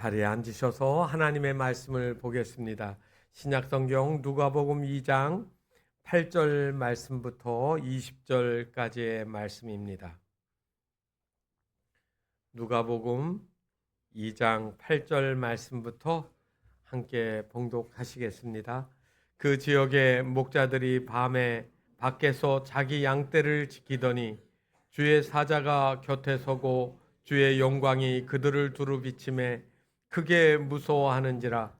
자리에 앉으셔서 하나님의 말씀을 보겠습니다. 신약성경 누가복음 2장 8절 말씀부터 20절까지의 말씀입니다. 누가복음 2장 8절 말씀부터 함께 봉독하시겠습니다. 그 지역의 목자들이 밤에 밖에서 자기 양떼를 지키더니 주의 사자가 곁에 서고 주의 영광이 그들을 두루 비치매 크게 무서워하는지라.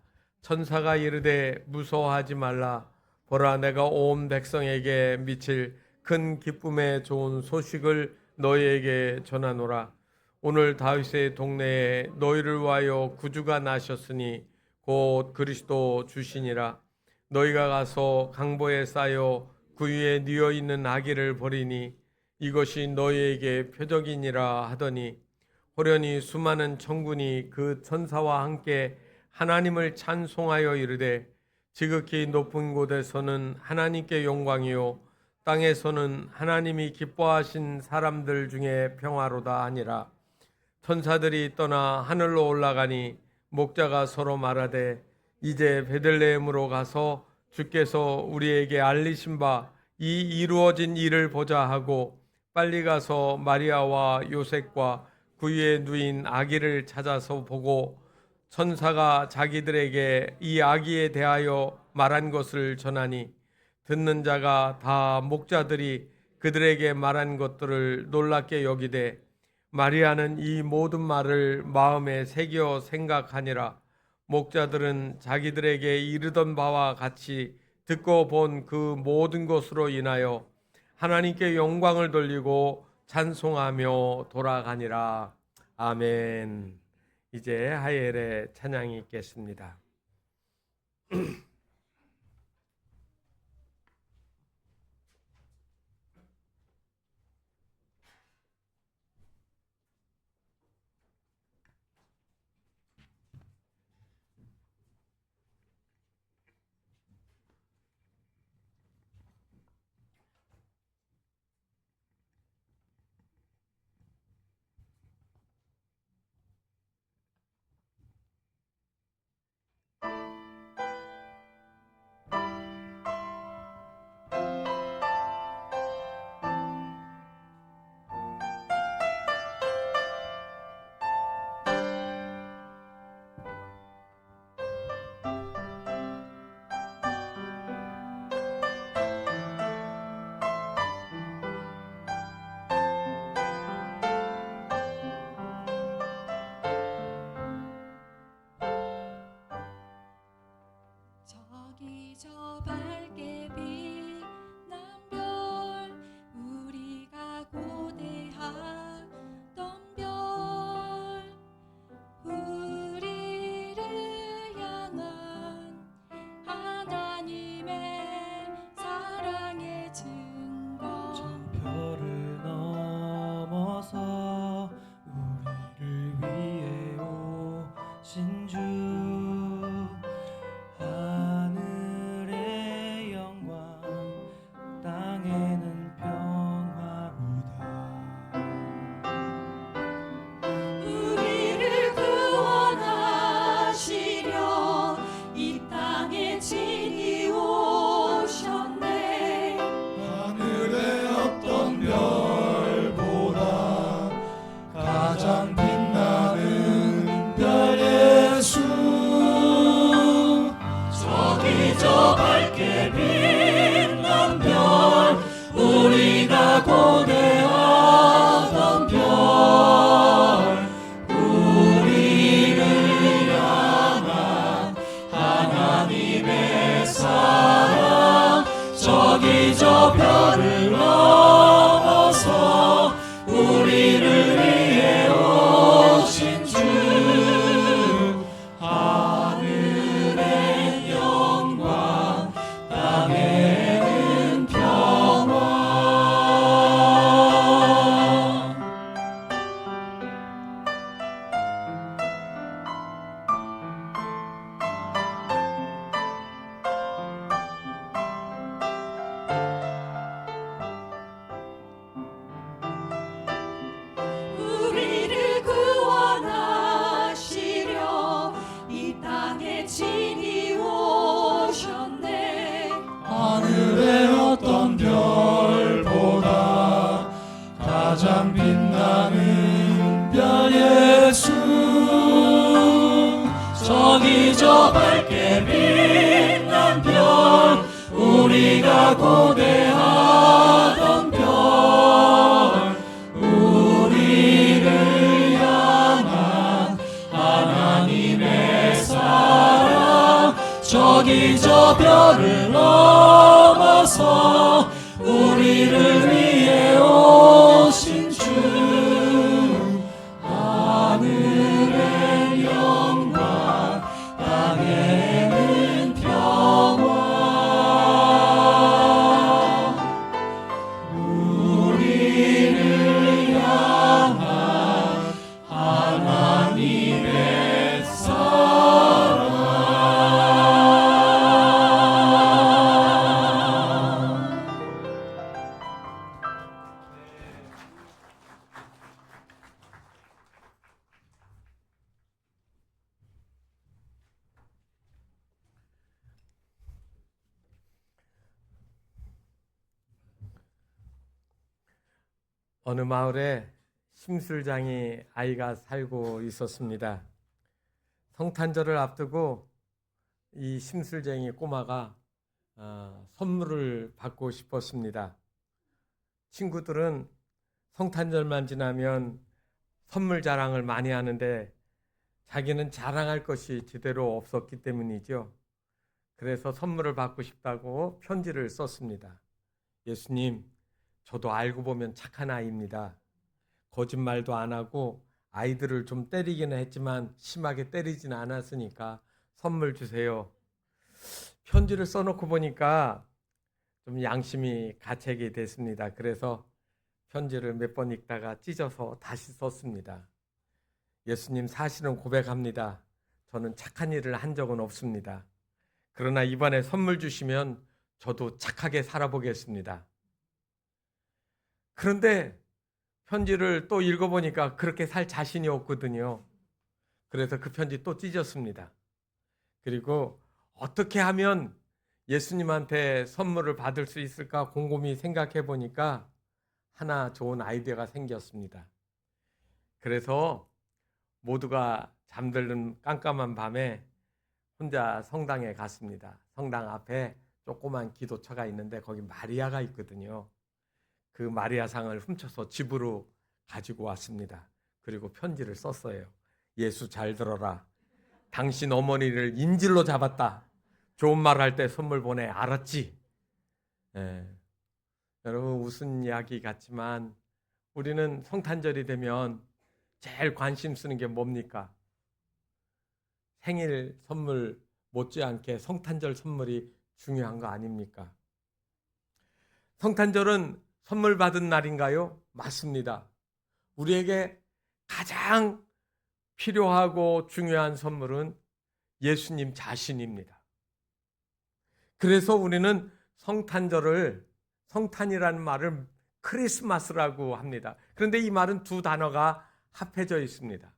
천사가 이르되 무서워하지 말라. 보라, 내가 온 백성에게 미칠 큰 기쁨의 좋은 소식을 너희에게 전하노라. 오늘 다윗의 동네에 너희를 위하여 구주가 나셨으니 곧 그리스도 주시니라. 너희가 가서 강보에 쌓여 그 위에 뉘어 있는 아기를 보리니 이것이 너희에게 표적이니라 하더니 호련히 수많은 천군이 그 천사와 함께 하나님을 찬송하여 이르되 지극히 높은 곳에서는 하나님께 영광이요 땅에서는 하나님이 기뻐하신 사람들 중에 평화로다 하니라. 천사들이 떠나 하늘로 올라가니 목자가 서로 말하되 이제 베들레헴으로 가서 주께서 우리에게 알리신 바 이 이루어진 일을 보자 하고 빨리 가서 마리아와 요셉과 그 위에 누인 아기를 찾아서 보고 천사가 자기들에게 이 아기에 대하여 말한 것을 전하니 듣는 자가 다 목자들이 그들에게 말한 것들을 놀랍게 여기되 마리아는 이 모든 말을 마음에 새겨 생각하니라. 목자들은 자기들에게 이르던 바와 같이 듣고 본 그 모든 것으로 인하여 하나님께 영광을 돌리고 찬송하며 돌아가니라. 아멘. 이제 하엘의 찬양이 있겠습니다. 저기 저 밝게 빛난 별 우리가 고대하던 별 우리를 향한 하나님의 사랑의 증거 저 별을 넘어서 우리를 위해 오신 주 하늘의 영광 땅에는 평화로다. 우리를 구원하시려 이 땅에 친히 오셨네. 하늘의 어떤 별보다 가장 빛나는 별 예수 저기 저 밝게 빛난 별 우리가 고대하던 별 우리를 향한 하나님의 사랑 저기 저 별을 넘어서 우리를 위해 오신 주 하늘의 영광 땅에는 평화 우리를 향한 하나님의 사랑 어느 마을에 심술장이 아이가 살고 있었습니다. 성탄절을 앞두고 이 심술쟁이 꼬마가 선물을 받고 싶었습니다. 친구들은 성탄절만 지나면 선물 자랑을 많이 하는데 자기는 자랑할 것이 제대로 없었기 때문이죠. 그래서 선물을 받고 싶다고 편지를 썼습니다. 예수님, 저도 알고 보면 착한 아이입니다. 거짓말도 안 하고 아이들을 좀 때리기는 했지만 심하게 때리지는 않았으니까 선물 주세요. 편지를 써놓고 보니까 좀 양심이 가책이 됐습니다. 그래서 편지를 몇 번 읽다가 찢어서 다시 썼습니다. 예수님, 사실은 고백합니다. 저는 착한 일을 한 적은 없습니다. 그러나 이번에 선물 주시면 저도 착하게 살아보겠습니다. 그런데 편지를 또 읽어보니까 그렇게 살 자신이 없거든요. 그래서 그 편지 또 찢었습니다. 그리고 어떻게 하면 예수님한테 선물을 받을 수 있을까 곰곰이 생각해 보니까 하나 좋은 아이디어가 생겼습니다. 그래서 모두가 잠드는 깜깜한 밤에 혼자 성당에 갔습니다. 성당 앞에 조그만 기도처가 있는데 거기 마리아가 있거든요. 그 마리아상을 훔쳐서 집으로 가지고 왔습니다. 그리고 편지를 썼어요. 예수 잘 들어라. 당신 어머니를 인질로 잡았다. 좋은 말 할 때 선물 보내. 알았지? 여러분, 웃은 이야기 같지만 우리는 성탄절이 되면 제일 관심 쓰는 게 뭡니까? 생일 선물 못지않게 성탄절 선물이 중요한 거 아닙니까? 성탄절은 선물 받은 날인가요? 맞습니다. 우리에게 가장 필요하고 중요한 선물은 예수님 자신입니다. 그래서 우리는 성탄절을, 성탄이라는 말을 크리스마스라고 합니다. 그런데 이 말은 두 단어가 합해져 있습니다.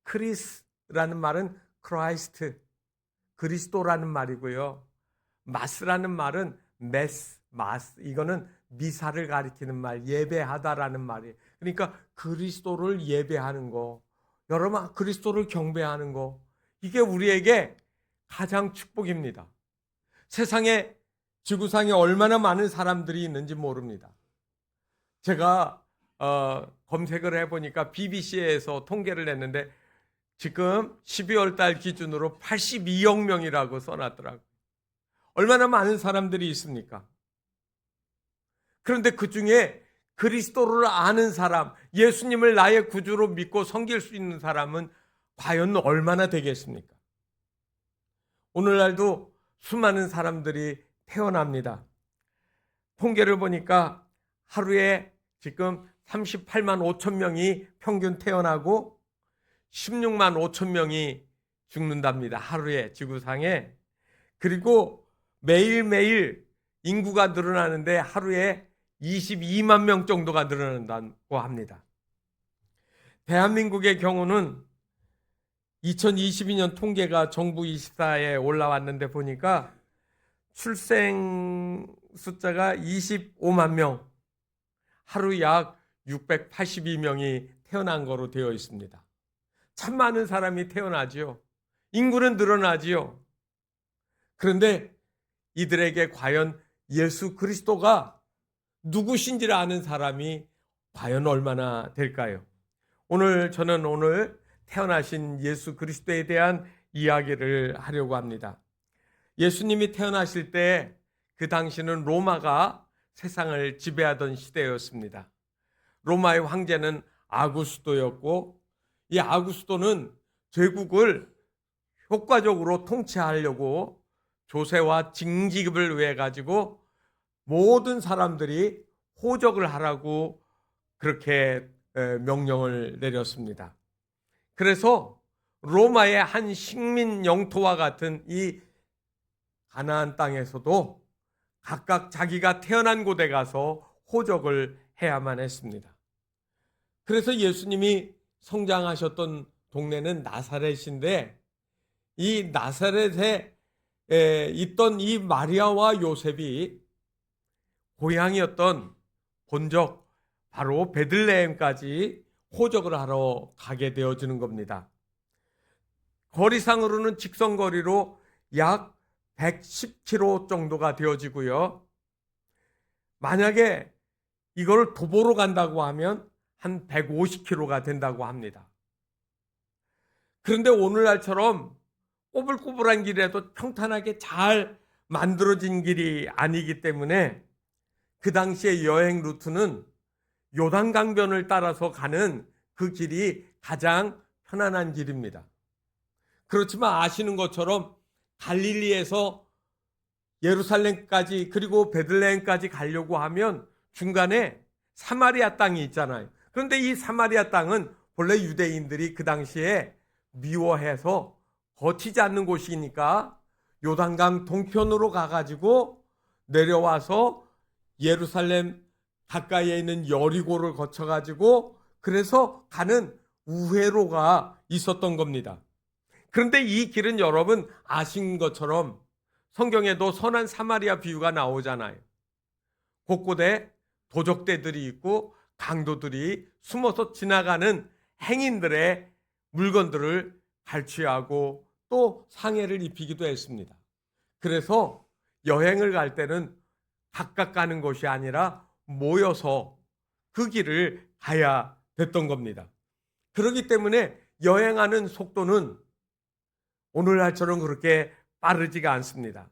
크리스라는 말은 크라이스트, 그리스도라는 말이고요. 마스라는 말은 마스, 이거는 미사를 가리키는 말, 예배하다라는 말이에요. 그러니까 그리스도를 예배하는 거, 여러분 그리스도를 경배하는 거, 이게 우리에게 가장 축복입니다. 세상에, 지구상에 얼마나 많은 사람들이 있는지 모릅니다. 제가 검색을 해보니까 BBC에서 통계를 냈는데 지금 12월 달 기준으로 82억 명이라고 써놨더라고요. 얼마나 많은 사람들이 있습니까? 그런데 그 중에 그리스도를 아는 사람, 예수님을 나의 구주로 믿고 섬길 수 있는 사람은 과연 얼마나 되겠습니까? 오늘날도 수많은 사람들이 태어납니다. 통계를 보니까 하루에 지금 38만 5천 명이 평균 태어나고 16만 5천 명이 죽는답니다. 하루에 지구상에. 그리고 매일매일 인구가 늘어나는데 하루에 22만 명 정도가 늘어난다고 합니다. 대한민국의 경우는 2022년 통계가 정부 24에 올라왔는데 보니까 출생 숫자가 25만 명, 하루 약 682명이 태어난 거로 되어 있습니다. 참 많은 사람이 태어나죠. 인구는 늘어나지요. 그런데 이들에게 과연 예수 그리스도가 누구신지를 아는 사람이 과연 얼마나 될까요? 저는 오늘 태어나신 예수 그리스도에 대한 이야기를 하려고 합니다. 예수님이 태어나실 때 그 당시는 로마가 세상을 지배하던 시대였습니다. 로마의 황제는 아구스도였고, 이 아구스도는 제국을 효과적으로 통치하려고 조세와 징집을 위해 가지고 모든 사람들이 호적을 하라고 그렇게 명령을 내렸습니다. 그래서 로마의 한 식민 영토와 같은 이 가나안 땅에서도 각각 자기가 태어난 곳에 가서 호적을 해야만 했습니다. 그래서 예수님이 성장하셨던 동네는 나사렛인데, 이 나사렛에 있던 이 마리아와 요셉이 고향이었던 본적 바로 베들레헴까지 호적을 하러 가게 되어지는 겁니다. 거리상으로는 직선거리로 약 110km 정도가 되어지고요. 만약에 이걸 도보로 간다고 하면 한 150km가 된다고 합니다. 그런데 오늘날처럼 꼬불꼬불한 길에도 평탄하게 잘 만들어진 길이 아니기 때문에 그 당시의 여행 루트는 요단강변을 따라서 가는 그 길이 가장 편안한 길입니다. 그렇지만 아시는 것처럼 갈릴리에서 예루살렘까지 그리고 베들레헴까지 가려고 하면 중간에 사마리아 땅이 있잖아요. 그런데 이 사마리아 땅은 본래 유대인들이 그 당시에 미워해서 버티지 않는 곳이니까 요단강 동편으로 가가지고 내려와서 예루살렘 가까이에 있는 여리고를 거쳐가지고 그래서 가는 우회로가 있었던 겁니다. 그런데 이 길은 여러분 아신 것처럼 성경에도 선한 사마리아 비유가 나오잖아요. 곳곳에 도적대들이 있고 강도들이 숨어서 지나가는 행인들의 물건들을 갈취하고 또 상해를 입히기도 했습니다. 그래서 여행을 갈 때는 각각 가는 것이 아니라 모여서 그 길을 가야 됐던 겁니다. 그렇기 때문에 여행하는 속도는 오늘날처럼 그렇게 빠르지가 않습니다.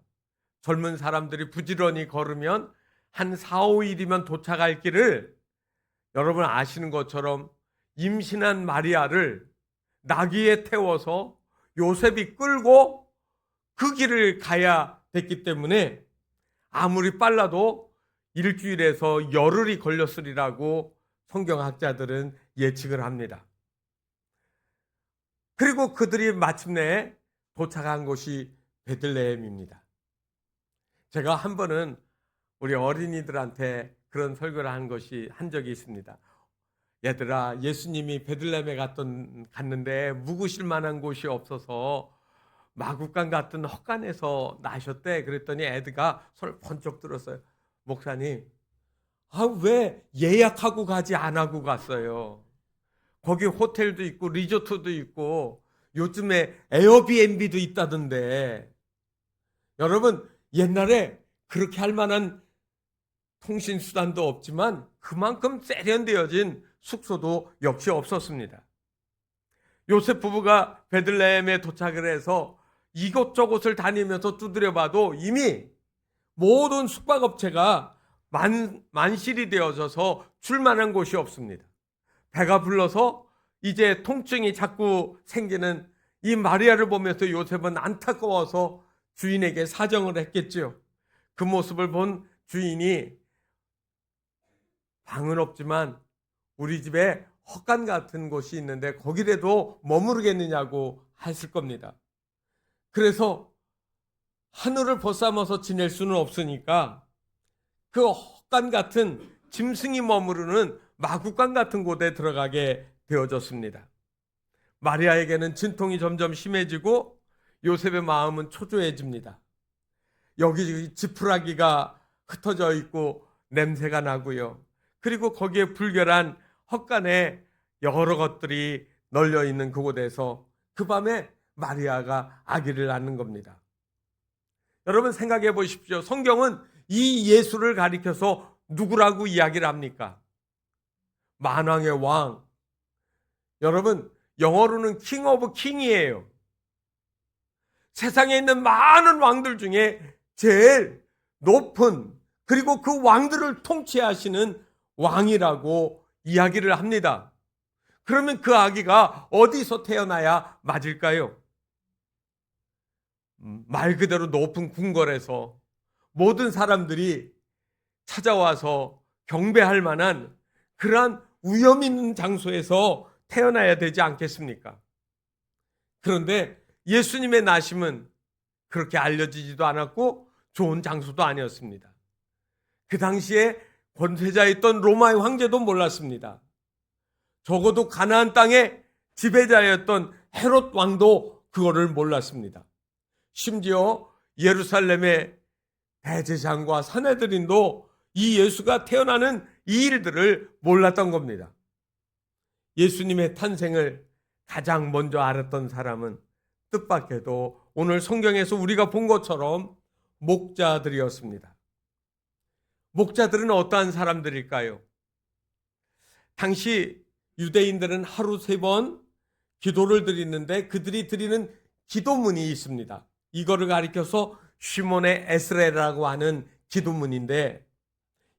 젊은 사람들이 부지런히 걸으면 한 4, 5일이면 도착할 길을 여러분 아시는 것처럼 임신한 마리아를 나귀에 태워서 요셉이 끌고 그 길을 가야 됐기 때문에 아무리 빨라도 일주일에서 열흘이 걸렸으리라고 성경학자들은 예측을 합니다. 그리고 그들이 마침내 도착한 곳이 베들레헴입니다. 제가 한 번은 우리 어린이들한테 그런 설교를 한 적이 있습니다. 얘들아, 예수님이 베들레헴에 갔는데 묵으실 만한 곳이 없어서 마구간 같은 헛간에서 나셨대. 그랬더니 애들가 손을 번쩍 들었어요. 목사님, 왜 예약하고 가지 안 하고 갔어요? 거기 호텔도 있고 리조트도 있고 요즘에 에어비앤비도 있다던데. 여러분, 옛날에 그렇게 할 만한 통신수단도 없지만 그만큼 세련되어진 숙소도 역시 없었습니다. 요셉 부부가 베들레헴에 도착을 해서 이곳저곳을 다니면서 두드려봐도 이미 모든 숙박업체가 만실이 되어져서 줄만한 곳이 없습니다. 배가 불러서 이제 통증이 자꾸 생기는 이 마리아를 보면서 요셉은 안타까워서 주인에게 사정을 했겠죠. 그 모습을 본 주인이 방은 없지만 우리 집에 헛간 같은 곳이 있는데 거기라도 머무르겠느냐고 했을 겁니다. 그래서 하늘을 벗삼아서 지낼 수는 없으니까 그 헛간 같은 짐승이 머무르는 마구간 같은 곳에 들어가게 되어졌습니다. 마리아에게는 진통이 점점 심해지고 요셉의 마음은 초조해집니다. 여기 지푸라기가 흩어져 있고 냄새가 나고요. 그리고 거기에 불결한 헛간에 여러 것들이 널려 있는 그곳에서 그 밤에 마리아가 아기를 낳는 겁니다. 여러분 생각해 보십시오. 성경은 이 예수를 가리켜서 누구라고 이야기를 합니까? 만왕의 왕. 여러분 영어로는 킹 오브 킹이에요. 세상에 있는 많은 왕들 중에 제일 높은, 그리고 그 왕들을 통치하시는 왕이라고 이야기를 합니다. 그러면 그 아기가 어디서 태어나야 맞을까요? 말 그대로 높은 궁궐에서 모든 사람들이 찾아와서 경배할 만한 그러한 위험 있는 장소에서 태어나야 되지 않겠습니까? 그런데 예수님의 나심은 그렇게 알려지지도 않았고 좋은 장소도 아니었습니다. 그 당시에 권세자였던 로마의 황제도 몰랐습니다. 적어도 가나안 땅의 지배자였던 헤롯 왕도 그거를 몰랐습니다. 심지어 예루살렘의 대제사장과 산헤드린도 이 예수가 태어나는 이 일들을 몰랐던 겁니다. 예수님의 탄생을 가장 먼저 알았던 사람은 뜻밖에도 오늘 성경에서 우리가 본 것처럼 목자들이었습니다. 목자들은 어떠한 사람들일까요? 당시 유대인들은 하루 3번 기도를 드리는데 그들이 드리는 기도문이 있습니다. 이거를 가리켜서 시몬의 에스레라고 하는 기도문인데,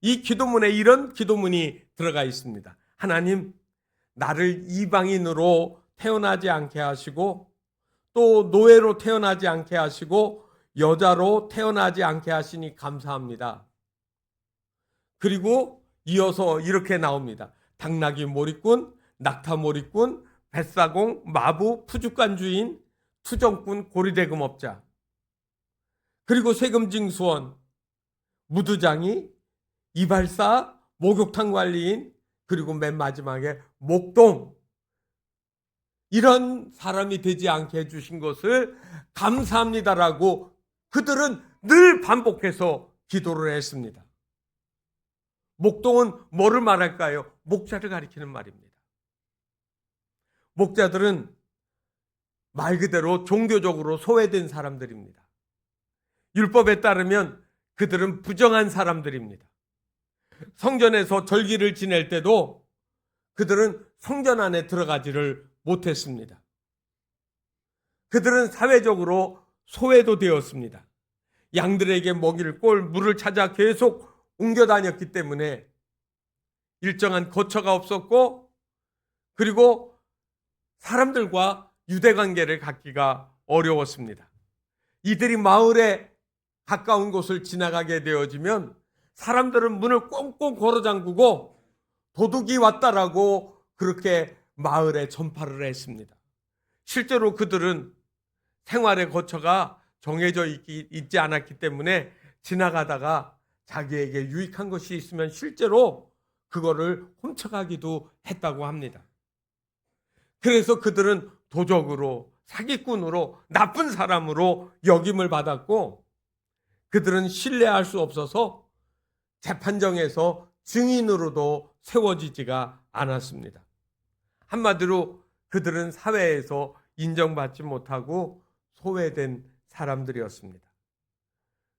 이 기도문에 이런 기도문이 들어가 있습니다. 하나님, 나를 이방인으로 태어나지 않게 하시고 또 노예로 태어나지 않게 하시고 여자로 태어나지 않게 하시니 감사합니다. 그리고 이어서 이렇게 나옵니다. 당나귀 몰이꾼, 낙타 몰이꾼, 뱃사공, 마부, 푸주간 주인, 투정꾼, 고리대금업자, 그리고 세금징수원, 무두장이, 이발사, 목욕탕 관리인, 그리고 맨 마지막에 목동, 이런 사람이 되지 않게 해주신 것을 감사합니다라고 그들은 늘 반복해서 기도를 했습니다. 목동은 뭐를 말할까요? 목자를 가리키는 말입니다. 목자들은 말 그대로 종교적으로 소외된 사람들입니다. 율법에 따르면 그들은 부정한 사람들입니다. 성전에서 절기를 지낼 때도 그들은 성전 안에 들어가지를 못했습니다. 그들은 사회적으로 소외도 되었습니다. 양들에게 먹일 꼴, 물을 찾아 계속 옮겨 다녔기 때문에 일정한 거처가 없었고, 그리고 사람들과 유대관계를 갖기가 어려웠습니다. 이들이 마을에 가까운 곳을 지나가게 되어지면 사람들은 문을 꽁꽁 걸어 잠그고 도둑이 왔다라고 그렇게 마을에 전파를 했습니다. 실제로 그들은 생활의 거처가 정해져 있지 않았기 때문에 지나가다가 자기에게 유익한 것이 있으면 실제로 그거를 훔쳐가기도 했다고 합니다. 그래서 그들은 도적으로, 사기꾼으로, 나쁜 사람으로 여김을 받았고, 그들은 신뢰할 수 없어서 재판정에서 증인으로도 세워지지가 않았습니다. 한마디로 그들은 사회에서 인정받지 못하고 소외된 사람들이었습니다.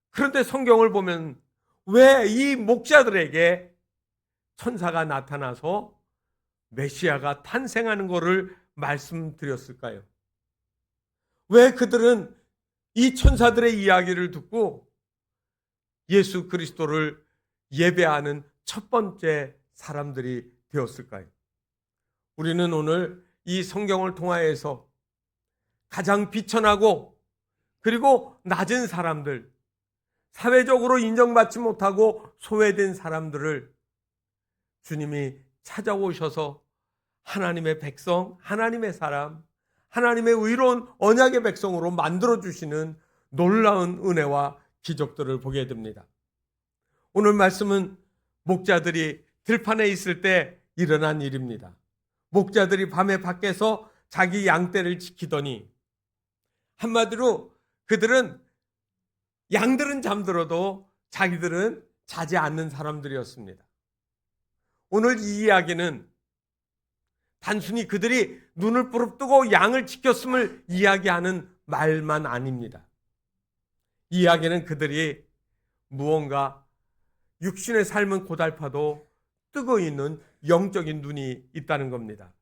그런데 성경을 보면 왜 이 목자들에게 천사가 나타나서 메시아가 탄생하는 것을 말씀드렸을까요? 왜 그들은 이 천사들의 이야기를 듣고 예수 그리스도를 예배하는 첫 번째 사람들이 되었을까요? 우리는 오늘 이 성경을 통하여서 가장 비천하고 그리고 낮은 사람들, 사회적으로 인정받지 못하고 소외된 사람들을 주님이 찾아오셔서 하나님의 백성, 하나님의 사람, 하나님의 의로운 언약의 백성으로 만들어주시는 놀라운 은혜와 기적들을 보게 됩니다. 오늘 말씀은 목자들이 들판에 있을 때 일어난 일입니다. 목자들이 밤에 밖에서 자기 양떼를 지키더니, 한마디로 그들은 양들은 잠들어도 자기들은 자지 않는 사람들이었습니다. 오늘 이 이야기는 단순히 그들이 눈을 부릅뜨고 양을 지켰음을 이야기하는 말만 아닙니다. 이야기는 그들이 무언가 육신의 삶은 고달파도 뜨고 있는 영적인 눈이 있다는 겁니다.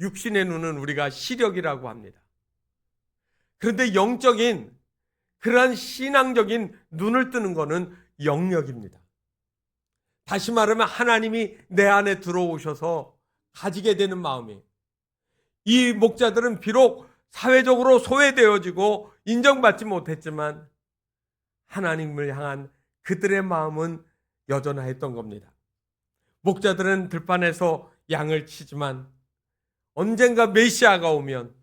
육신의 눈은 우리가 시력이라고 합니다. 그런데 영적인 그러한 신앙적인 눈을 뜨는 것은 영역입니다. 다시 말하면 하나님이 내 안에 들어오셔서 가지게 되는 마음이, 이 목자들은 비록 사회적으로 소외되어지고 인정받지 못했지만 하나님을 향한 그들의 마음은 여전했던 겁니다. 목자들은 들판에서 양을 치지만 언젠가 메시아가 오면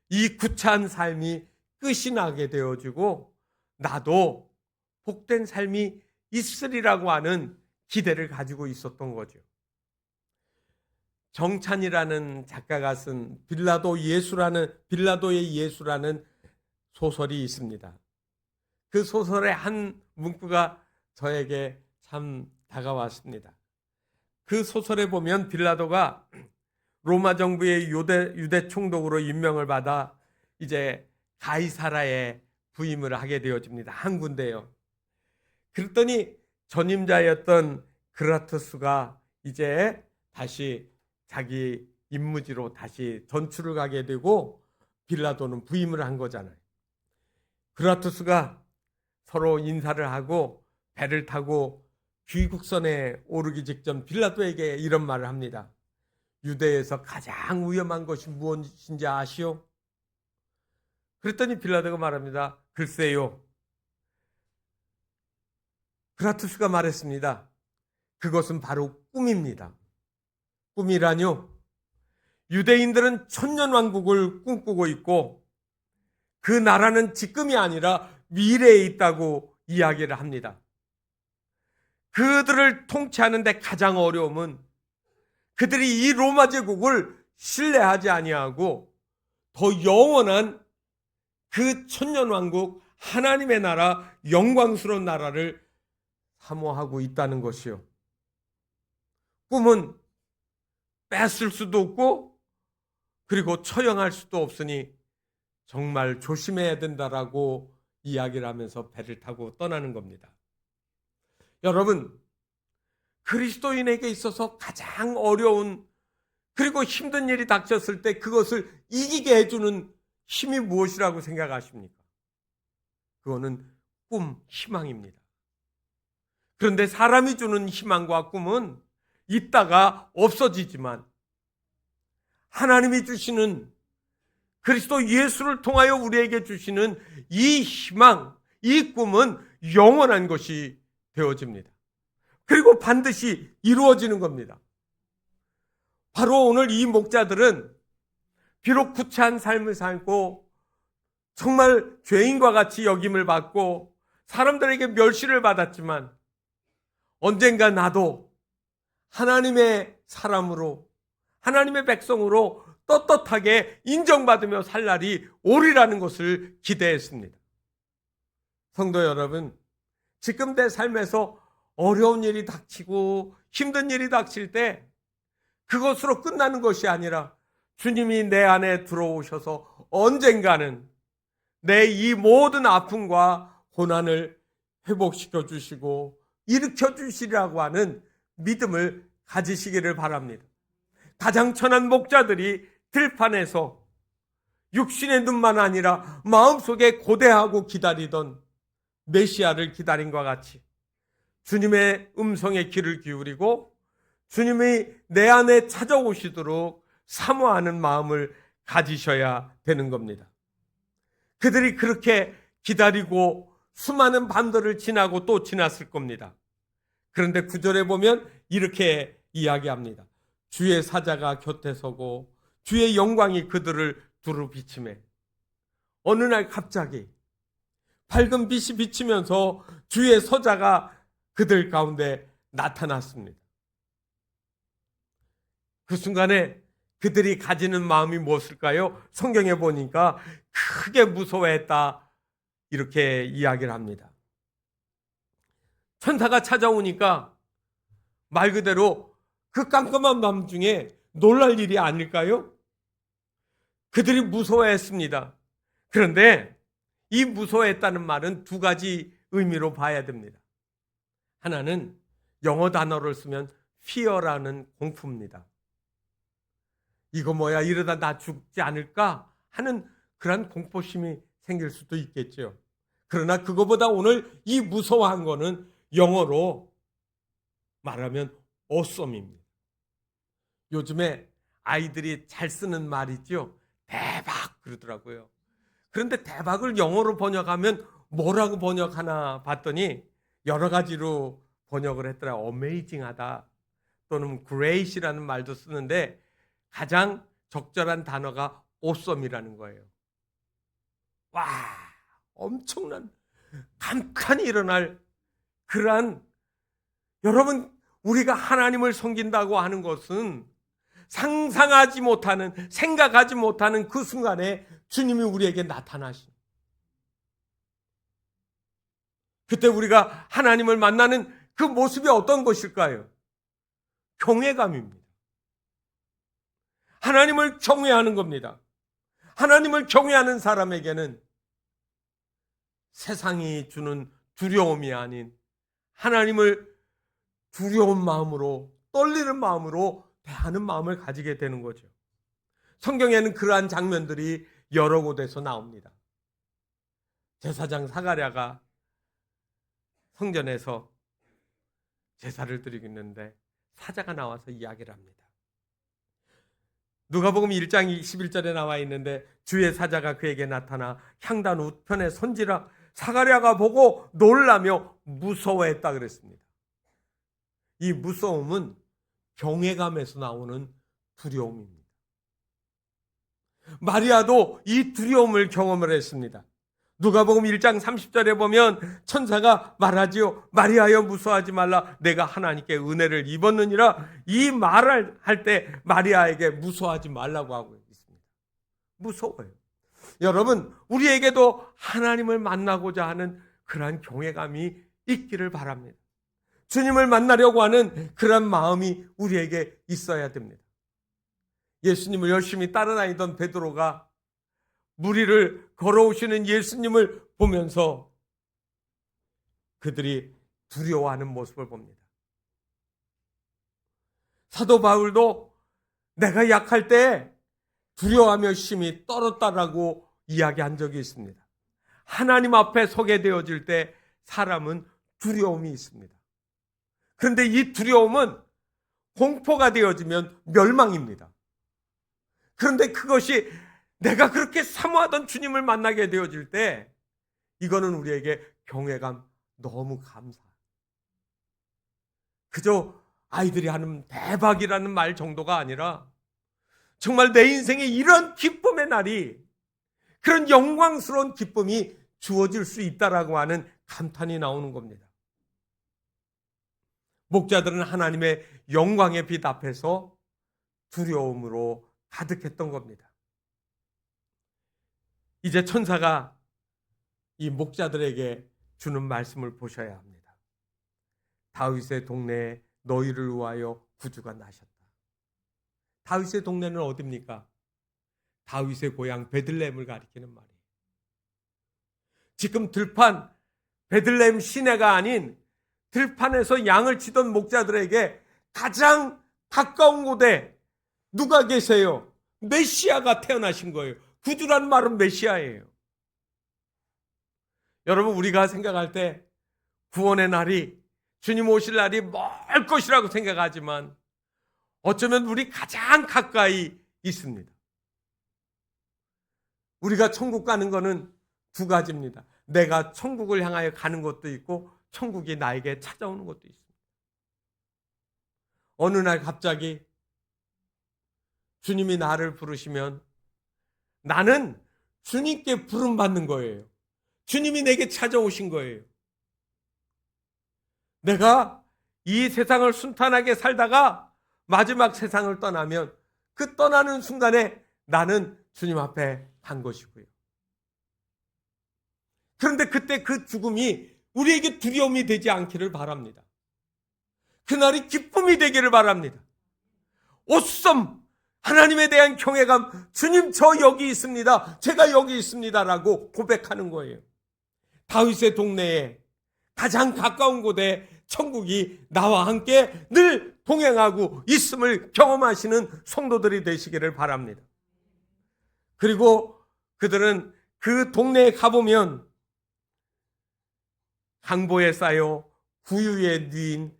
이 구차한 삶이 끝이 나게 되어지고 나도 복된 삶이 있으리라고 하는 기대를 가지고 있었던 거죠. 정찬이라는 작가가 쓴 빌라도의 예수라는 소설이 있습니다. 그 소설의 한 문구가 저에게 참 다가왔습니다. 그 소설에 보면 빌라도가 로마 정부의 유대 총독으로 임명을 받아 이제 가이사라에 부임을 하게 되어집니다. 한 군데요. 그랬더니 전임자였던 그라투스가 이제 다시 자기 임무지로 다시 전출을 가게 되고 빌라도는 부임을 한 거잖아요. 그라투스가 서로 인사를 하고 배를 타고 귀국선에 오르기 직전 빌라도에게 이런 말을 합니다. 유대에서 가장 위험한 것이 무엇인지 아시오? 그랬더니 빌라도가 말합니다. 글쎄요. 그라투스가 말했습니다. 그것은 바로 꿈입니다. 꿈이라뇨? 유대인들은 천년왕국을 꿈꾸고 있고 그 나라는 지금이 아니라 미래에 있다고 이야기를 합니다. 그들을 통치하는 데 가장 어려움은 그들이 이 로마 제국을 신뢰하지 아니하고 더 영원한 그 천년왕국 하나님의 나라, 영광스러운 나라를 사모하고 있다는 것이요. 꿈은 뺏을 수도 없고 그리고 처형할 수도 없으니 정말 조심해야 된다라고 이야기를 하면서 배를 타고 떠나는 겁니다. 여러분, 그리스도인에게 있어서 가장 어려운 그리고 힘든 일이 닥쳤을 때 그것을 이기게 해주는 힘이 무엇이라고 생각하십니까? 그거는 꿈, 희망입니다. 그런데 사람이 주는 희망과 꿈은 있다가 없어지지만 하나님이 주시는 그리스도 예수를 통하여 우리에게 주시는 이 희망, 이 꿈은 영원한 것이 되어집니다. 그리고 반드시 이루어지는 겁니다. 바로 오늘 이 목자들은 비록 구차한 삶을 살고 정말 죄인과 같이 여김을 받고 사람들에게 멸시를 받았지만 언젠가 나도 하나님의 사람으로 하나님의 백성으로 떳떳하게 인정받으며 살 날이 오리라는 것을 기대했습니다. 성도 여러분, 지금 내 삶에서 어려운 일이 닥치고 힘든 일이 닥칠 때 그것으로 끝나는 것이 아니라 주님이 내 안에 들어오셔서 언젠가는 내 이 모든 아픔과 고난을 회복시켜 주시고 일으켜 주시라고 하는 믿음을 가지시기를 바랍니다. 가장 천한 목자들이 들판에서 육신의 눈만 아니라 마음속에 고대하고 기다리던 메시아를 기다린 것 같이 주님의 음성에 귀를 기울이고 주님이 내 안에 찾아오시도록 사모하는 마음을 가지셔야 되는 겁니다. 그들이 그렇게 기다리고 수많은 밤들을 지나고 또 지났을 겁니다. 그런데 9절에 보면 이렇게 이야기합니다. 주의 사자가 곁에 서고 주의 영광이 그들을 두루 비치매 어느 날 갑자기 밝은 빛이 비치면서 주의 서자가 그들 가운데 나타났습니다. 그 순간에 그들이 가지는 마음이 무엇일까요? 성경에 보니까 크게 무서워했다 이렇게 이야기를 합니다. 천사가 찾아오니까 말 그대로 그 깜깜한 밤 중에 놀랄 일이 아닐까요? 그들이 무서워했습니다. 그런데 이 무서워했다는 말은 두 가지 의미로 봐야 됩니다. 하나는 영어 단어를 쓰면 fear라는 공포입니다. 이거 뭐야, 이러다 나 죽지 않을까 하는 그런 공포심이 생길 수도 있겠죠. 그러나 그거보다 오늘 이 무서워한 거는 영어로 말하면 awesome입니다. 요즘에 아이들이 잘 쓰는 말이죠. 대박 그러더라고요. 그런데 대박을 영어로 번역하면 뭐라고 번역하나 봤더니 여러 가지로 번역을 했더라. 어메이징하다 또는 great이라는 말도 쓰는데 가장 적절한 단어가 awesome이라는 거예요. 와, 엄청난 간판이 일어날 그러한, 여러분, 우리가 하나님을 섬긴다고 하는 것은 상상하지 못하는, 생각하지 못하는 그 순간에 주님이 우리에게 나타나신, 그때 우리가 하나님을 만나는 그 모습이 어떤 것일까요? 경외감입니다. 하나님을 경외하는 겁니다. 하나님을 경외하는 사람에게는 세상이 주는 두려움이 아닌 하나님을 두려운 마음으로, 떨리는 마음으로 대하는 마음을 가지게 되는 거죠. 성경에는 그러한 장면들이 여러 곳에서 나옵니다. 제사장 사가랴가 성전에서 제사를 드리고 있는데 사자가 나와서 이야기를 합니다. 누가복음 1장 21절에 나와 있는데 주의 사자가 그에게 나타나 향단 우편에 선지라 사가랴가 보고 놀라며 무서워했다 그랬습니다. 이 무서움은 경외감에서 나오는 두려움입니다. 마리아도 이 두려움을 경험을 했습니다. 누가복음 1장 30절에 보면 천사가 말하지요. 마리아여 무서워하지 말라. 내가 하나님께 은혜를 입었느니라. 이 말을 할 때 마리아에게 무서워하지 말라고 하고 있습니다. 무서워요. 여러분, 우리에게도 하나님을 만나고자 하는 그러한 경외감이 있기를 바랍니다. 주님을 만나려고 하는 그런 마음이 우리에게 있어야 됩니다. 예수님을 열심히 따라다니던 베드로가 무리를 걸어오시는 예수님을 보면서 그들이 두려워하는 모습을 봅니다. 사도 바울도 내가 약할 때 두려워하며 심히 떨었다라고 이야기한 적이 있습니다. 하나님 앞에 서게 되어질 때 사람은 두려움이 있습니다. 그런데 이 두려움은 공포가 되어지면 멸망입니다. 그런데 그것이 내가 그렇게 사모하던 주님을 만나게 되어질 때 이거는 우리에게 경외감, 너무 감사. 그저 아이들이 하는 대박이라는 말 정도가 아니라 정말 내 인생에 이런 기쁨의 날이, 그런 영광스러운 기쁨이 주어질 수 있다라고 하는 감탄이 나오는 겁니다. 목자들은 하나님의 영광의 빛 앞에서 두려움으로 가득했던 겁니다. 이제 천사가 이 목자들에게 주는 말씀을 보셔야 합니다. 다윗의 동네에 너희를 위하여 구주가 나셨다. 다윗의 동네는 어디입니까? 다윗의 고향 베들레헴을 가리키는 말이에요. 지금 들판, 베들레헴 시내가 아닌 들판에서 양을 치던 목자들에게 가장 가까운 곳에 누가 계세요? 메시아가 태어나신 거예요. 구주란 말은 메시아예요. 여러분, 우리가 생각할 때 구원의 날이, 주님 오실 날이 멀 것이라고 생각하지만 어쩌면 우리 가장 가까이 있습니다. 우리가 천국 가는 거는 두 가지입니다. 내가 천국을 향하여 가는 것도 있고 천국이 나에게 찾아오는 것도 있습니다. 어느 날 갑자기 주님이 나를 부르시면 나는 주님께 부름받는 거예요. 주님이 내게 찾아오신 거예요. 내가 이 세상을 순탄하게 살다가 마지막 세상을 떠나면 그 떠나는 순간에 나는 주님 앞에 간 것이고요. 그런데 그때 그 죽음이 우리에게 두려움이 되지 않기를 바랍니다. 그날이 기쁨이 되기를 바랍니다. awesome, 하나님에 대한 경외감, 주님 저 여기 있습니다. 제가 여기 있습니다라고 고백하는 거예요. 다윗의 동네에 가장 가까운 곳에 천국이 나와 함께 늘 동행하고 있음을 경험하시는 성도들이 되시기를 바랍니다. 그리고 그들은 그 동네에 가보면 강보에 쌓여 구유에 누인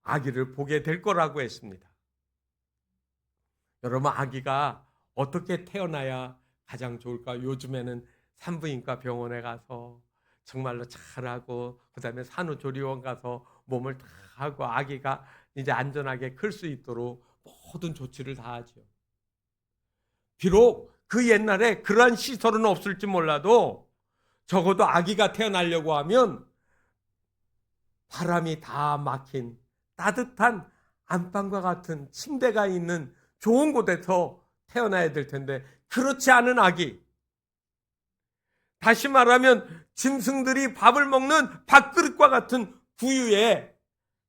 아기를 보게 될 거라고 했습니다. 여러분, 아기가 어떻게 태어나야 가장 좋을까? 요즘에는 산부인과 병원에 가서 정말로 잘하고, 그 다음에 산후조리원 가서 몸을 다 하고 아기가 이제 안전하게 클 수 있도록 모든 조치를 다 하죠. 비록 그 옛날에 그러한 시설은 없을지 몰라도 적어도 아기가 태어나려고 하면 바람이 다 막힌 따뜻한 안방과 같은 침대가 있는 좋은 곳에서 태어나야 될 텐데, 그렇지 않은 아기, 다시 말하면 짐승들이 밥을 먹는 밥그릇과 같은 구유에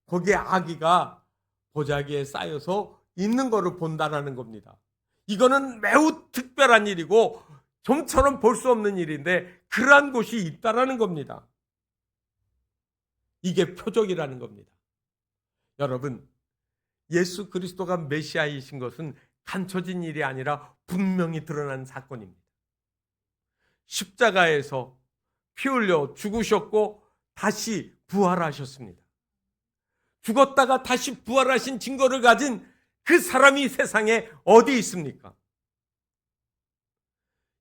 거기에 아기가 보자기에 쌓여서 있는 것을 본다라는 겁니다. 이거는 매우 특별한 일이고 좀처럼 볼 수 없는 일인데 그러한 곳이 있다라는 겁니다. 이게 표적이라는 겁니다. 여러분, 예수 그리스도가 메시아이신 것은 감춰진 일이 아니라 분명히 드러난 사건입니다. 십자가에서 피 흘려 죽으셨고 다시 부활하셨습니다. 죽었다가 다시 부활하신 증거를 가진 그 사람이 세상에 어디 있습니까?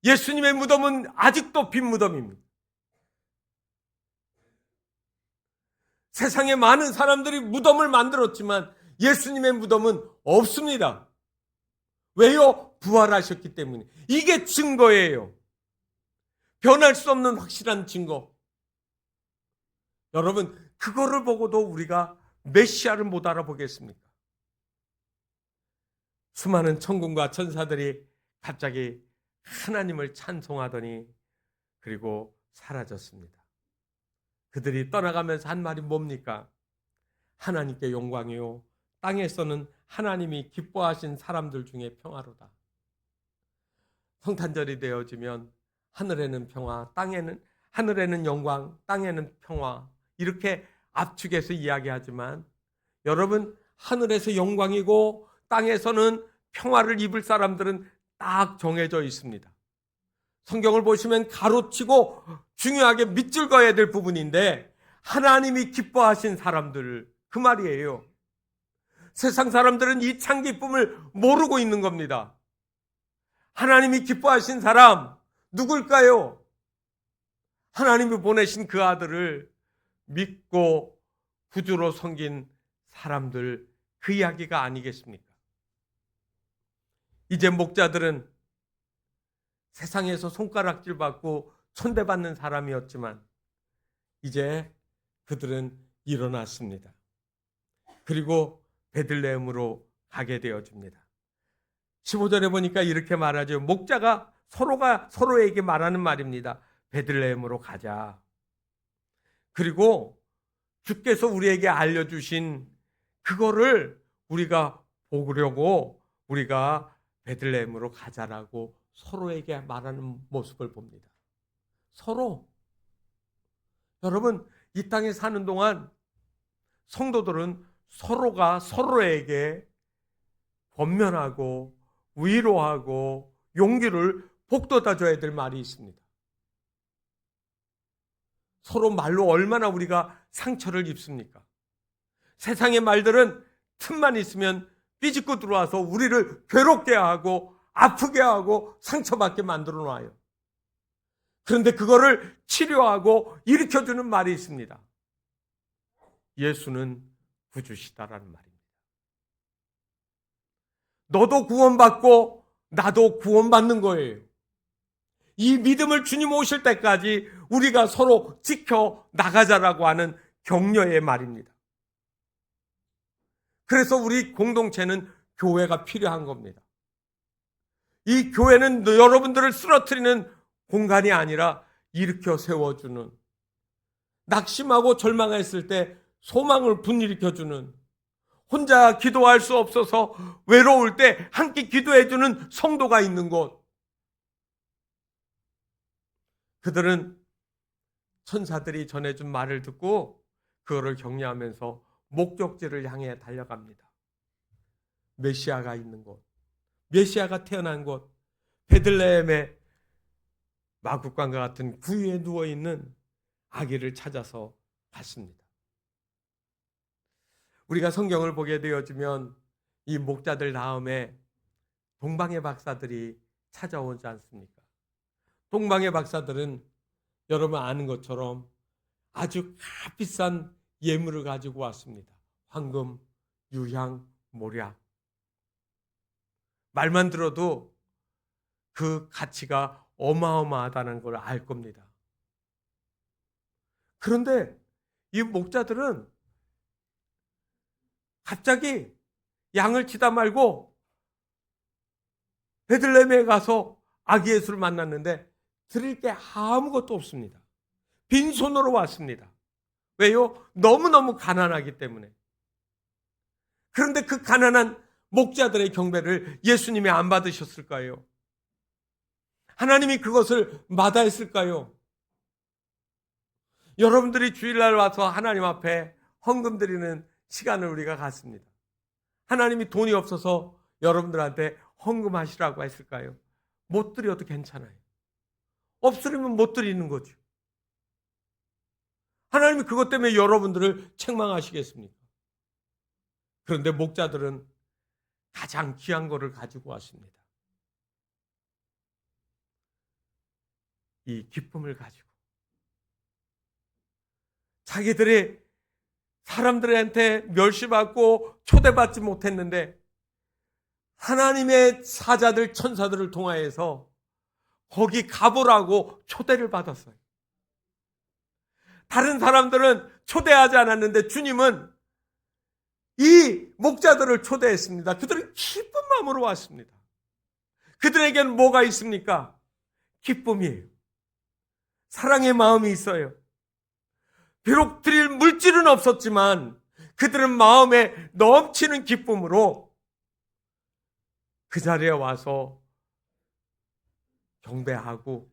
예수님의 무덤은 아직도 빈 무덤입니다. 세상에 많은 사람들이 무덤을 만들었지만 예수님의 무덤은 없습니다. 왜요? 부활하셨기 때문에. 이게 증거예요. 변할 수 없는 확실한 증거. 여러분, 그거를 보고도 우리가 메시아를 못 알아보겠습니까? 수많은 천군과 천사들이 갑자기 하나님을 찬송하더니 그리고 사라졌습니다. 그들이 떠나가면서 한 말이 뭡니까? 하나님께 영광이요, 땅에서는 하나님이 기뻐하신 사람들 중에 평화로다. 성탄절이 되어지면 하늘에는 평화, 하늘에는 영광, 땅에는 평화, 이렇게 압축해서 이야기하지만 여러분, 하늘에서 영광이고 땅에서는 평화를 입을 사람들은 딱 정해져 있습니다. 성경을 보시면 가로치고 중요하게 밑줄 그어야 될 부분인데, 하나님이 기뻐하신 사람들, 그 말이에요. 세상 사람들은 이 참 기쁨을 모르고 있는 겁니다. 하나님이 기뻐하신 사람 누굴까요? 하나님이 보내신 그 아들을 믿고 구주로 섬긴 사람들, 그 이야기가 아니겠습니까? 이제 목자들은 세상에서 손가락질 받고 천대받는 사람이었지만 이제 그들은 일어났습니다. 그리고 베들레헴으로 가게 되어집니다. 15절에 보니까 이렇게 말하죠. 목자가 서로가 서로에게 말하는 말입니다. 베들레헴으로 가자. 그리고 주께서 우리에게 알려주신 그거를 우리가 보려고 우리가 베들레헴으로 가자라고 서로에게 말하는 모습을 봅니다. 서로. 여러분, 이 땅에 사는 동안 성도들은 서로가 서로에게 권면하고 위로하고 용기를 북돋아 줘야 될 말이 있습니다. 서로 말로 얼마나 우리가 상처를 입습니까? 세상의 말들은 틈만 있으면 삐집고 들어와서 우리를 괴롭게 하고 아프게 하고 상처받게 만들어 놔요. 그런데 그거를 치료하고 일으켜주는 말이 있습니다. 예수는 구주시다라는 말입니다. 너도 구원받고 나도 구원받는 거예요. 이 믿음을 주님 오실 때까지 우리가 서로 지켜 나가자라고 하는 격려의 말입니다. 그래서 우리 공동체는 교회가 필요한 겁니다. 이 교회는 여러분들을 쓰러뜨리는 공간이 아니라 일으켜 혼자 기도할 수 없어서 외로울 때 함께 기도해주는 성도가 있는 곳. 그들은 천사들이 전해준 말을 듣고 그거를 격려하면서 목적지를 향해 달려갑니다. 메시아가 있는 곳, 메시아가 태어난 곳, 베들레헴의 마국간과 같은 구유에 누워있는 아기를 찾아서 갔습니다. 우리가 성경을 보게 되어지면 이 목자들 다음에 동방의 박사들이 찾아오지 않습니까? 동방의 박사들은 여러분 아는 것처럼 아주 값비싼 예물을 가지고 왔습니다. 황금, 유향, 모략. 말만 들어도 그 가치가 어마어마하다는 걸 알 겁니다. 그런데 이 목자들은 갑자기 양을 치다 말고 베들레헴에 가서 아기 예수를 만났는데 드릴 게 아무것도 없습니다. 빈손으로 왔습니다. 왜요? 너무너무 가난하기 때문에. 그런데 그 가난한 목자들의 경배를 예수님이 안 받으셨을까요? 하나님이 그것을 마다했을까요? 여러분들이 주일날 와서 하나님 앞에 헌금 드리는 시간을 우리가 갖습니다. 하나님이 돈이 없어서 여러분들한테 헌금하시라고 했을까요? 못 드려도 괜찮아요. 없으면 못 드리는 거죠. 하나님이 그것 때문에 여러분들을 책망하시겠습니까? 그런데 목자들은 가장 귀한 거를 가지고 왔습니다. 이 기쁨을 가지고 자기들이 사람들한테 멸시받고 초대받지 못했는데 하나님의 사자들 천사들을 통하여서 거기 가보라고 초대를 받았어요. 다른 사람들은 초대하지 않았는데 주님은 이 목자들을 초대했습니다. 그들은 기쁜 마음으로 왔습니다. 그들에게는 뭐가 있습니까? 기쁨이에요. 사랑의 마음이 있어요. 비록 드릴 물질은 없었지만 그들은 마음에 넘치는 기쁨으로 그 자리에 와서 경배하고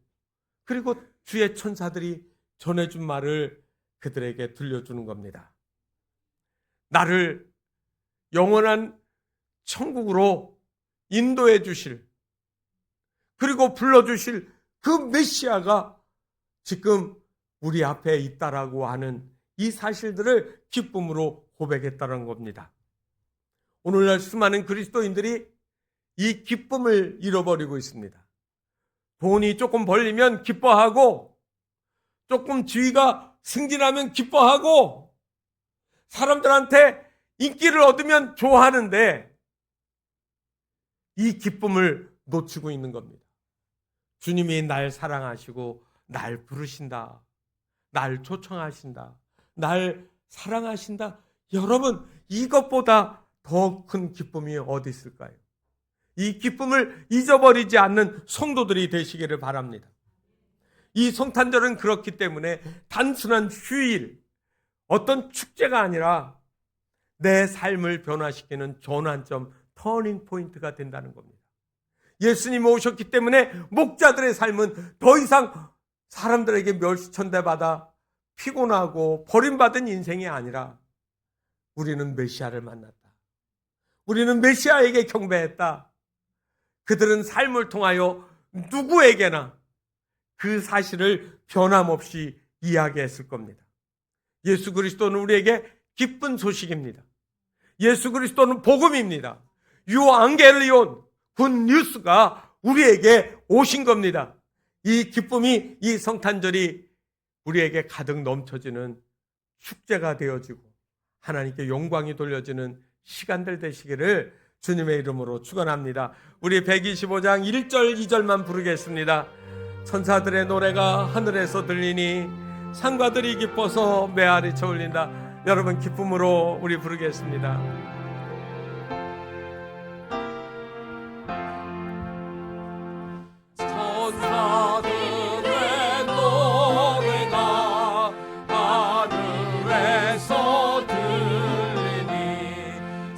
그리고 주의 천사들이 전해준 말을 그들에게 들려주는 겁니다. 나를 영원한 천국으로 인도해 주실 그리고 불러주실 그 메시아가 지금 우리 앞에 있다라고 하는 이 사실들을 기쁨으로 고백했다는 겁니다. 오늘날 수많은 그리스도인들이 이 기쁨을 잃어버리고 있습니다. 돈이 조금 벌리면 기뻐하고 조금 지위가 승진하면 기뻐하고 사람들한테 인기를 얻으면 좋아하는데 이 기쁨을 놓치고 있는 겁니다. 주님이 날 사랑하시고 날 부르신다. 날 초청하신다. 날 사랑하신다. 여러분, 이것보다 더 큰 기쁨이 어디 있을까요? 이 기쁨을 잊어버리지 않는 성도들이 되시기를 바랍니다. 이 성탄절은 그렇기 때문에 단순한 휴일, 어떤 축제가 아니라 내 삶을 변화시키는 전환점, 터닝 포인트가 된다는 겁니다. 예수님이 오셨기 때문에 목자들의 삶은 더 이상 사람들에게 멸시천대받아 피곤하고 버림받은 인생이 아니라 우리는 메시아를 만났다. 우리는 메시아에게 경배했다. 그들은 삶을 통하여 누구에게나 그 사실을 변함없이 이야기했을 겁니다. 예수 그리스도는 우리에게 기쁜 소식입니다. 예수 그리스도는 복음입니다. 유앙겔리온, 굿뉴스가 우리에게 오신 겁니다. 이 기쁨이, 이 성탄절이 우리에게 가득 넘쳐지는 축제가 되어지고 하나님께 영광이 돌려지는 시간들 되시기를 주님의 이름으로 축원합니다. 우리 125장 1절 2절만 부르겠습니다. 천사들의 노래가 하늘에서 들리니 상과들이 기뻐서 메아리 쳐울린다. 여러분 기쁨으로 우리 부르겠습니다. 천사들의 노래가 하늘에서 들리니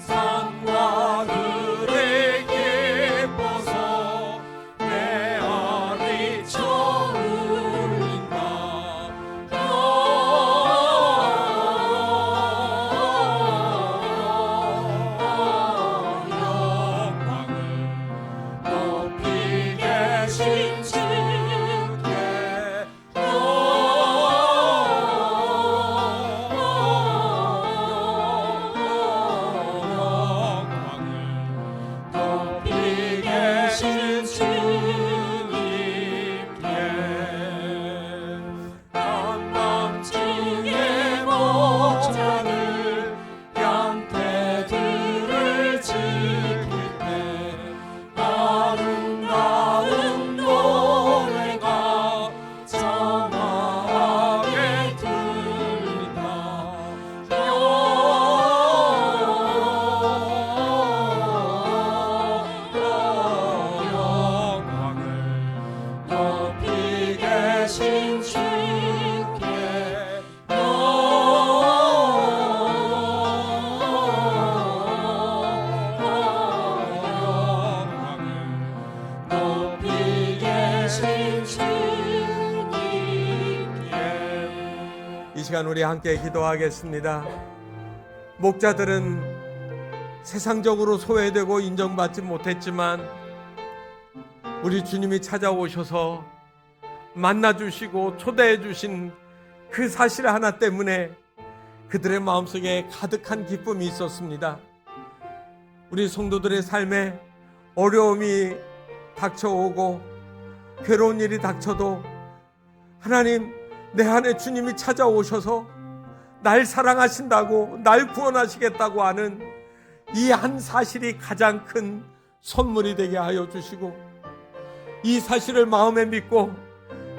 계신 주께 높이 계신 주님께. 이 시간 우리 함께 기도하겠습니다. 목자들은 세상적으로 소외되고 인정받지 못했지만 우리 주님이 찾아오셔서 만나주시고 초대해주신 그 사실 하나 때문에 그들의 마음속에 가득한 기쁨이 있었습니다. 우리 성도들의 삶에 어려움이 닥쳐오고 괴로운 일이 닥쳐도 하나님, 내 안에 주님이 찾아오셔서 날 사랑하신다고, 날 구원하시겠다고 하는 이 한 사실이 가장 큰 선물이 되게 하여 주시고, 이 사실을 마음에 믿고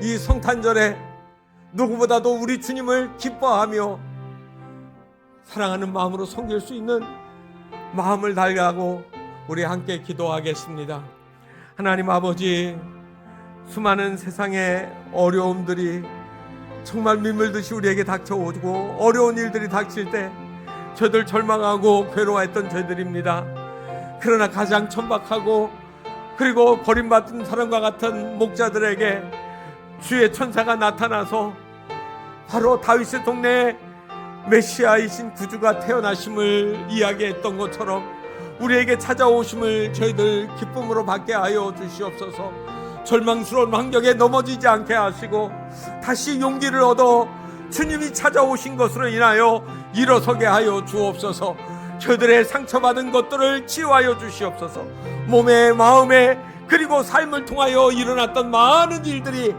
이 성탄절에 누구보다도 우리 주님을 기뻐하며 사랑하는 마음으로 섬길 수 있는 마음을 달라고 우리 함께 기도하겠습니다. 하나님 아버지, 수많은 세상의 어려움들이 정말 민물듯이 우리에게 닥쳐오고 어려운 일들이 닥칠 때 저희들 절망하고 괴로워했던 저희들입니다. 그러나 가장 천박하고 그리고 버림받은 사람과 같은 목자들에게 주의 천사가 나타나서 바로 다윗의 동네에 메시아이신 구주가 태어나심을 이야기했던 것처럼 우리에게 찾아오심을 저희들 기쁨으로 받게 하여 주시옵소서. 절망스러운 환경에 넘어지지 않게 하시고 다시 용기를 얻어 주님이 찾아오신 것으로 인하여 일어서게 하여 주옵소서. 저들의 상처받은 것들을 치유하여 주시옵소서. 몸에 마음에 그리고 삶을 통하여 일어났던 많은 일들이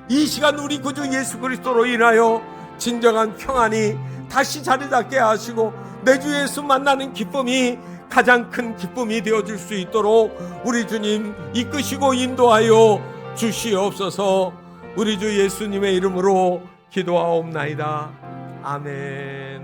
이 시간 우리 구주 예수 그리스도로 인하여 진정한 평안이 다시 자리 잡게 하시고 내 주 예수 만나는 기쁨이 가장 큰 기쁨이 되어줄 수 있도록 우리 주님 이끄시고 인도하여 주시옵소서. 우리 주 예수님의 이름으로 기도하옵나이다. 아멘.